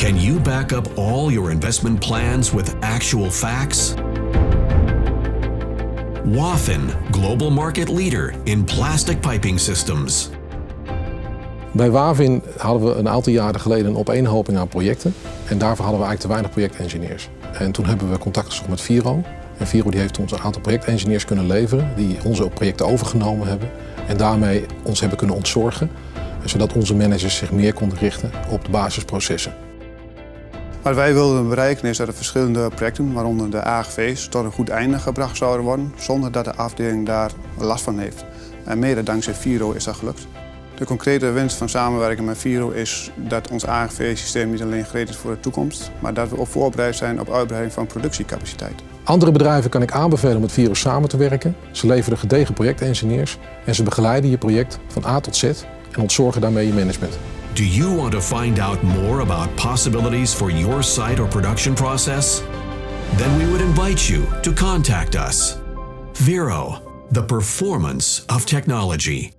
Can you back up all your investment plans with actual facts? WAVIN, global market leader in plastic piping systems. Bij WAVIN hadden we een aantal jaren geleden een opeenhoping aan projecten. En daarvoor hadden we eigenlijk te weinig projectengineers. En toen hebben we contact gezocht met VIRO. En VIRO die heeft ons een aantal projectengineers kunnen leveren die onze projecten overgenomen hebben. En daarmee ons hebben kunnen ontzorgen. Zodat onze managers zich meer konden richten op de basisprocessen. Wat wij wilden bereiken is dat de verschillende projecten, waaronder de AGV's, tot een goed einde gebracht zouden worden, zonder dat de afdeling daar last van heeft. En mede dankzij VIRO is dat gelukt. De concrete winst van samenwerking met VIRO is dat ons AGV-systeem niet alleen gereed is voor de toekomst, maar dat we ook voorbereid zijn op uitbreiding van productiecapaciteit. Andere bedrijven kan ik aanbevelen om met VIRO samen te werken. Ze leveren gedegen projectengineers en ze begeleiden je project van A tot Z en ontzorgen daarmee je management. Do you want to find out more about possibilities for your site or production process? Then we would invite you to contact us. VIRO, the performance of technology.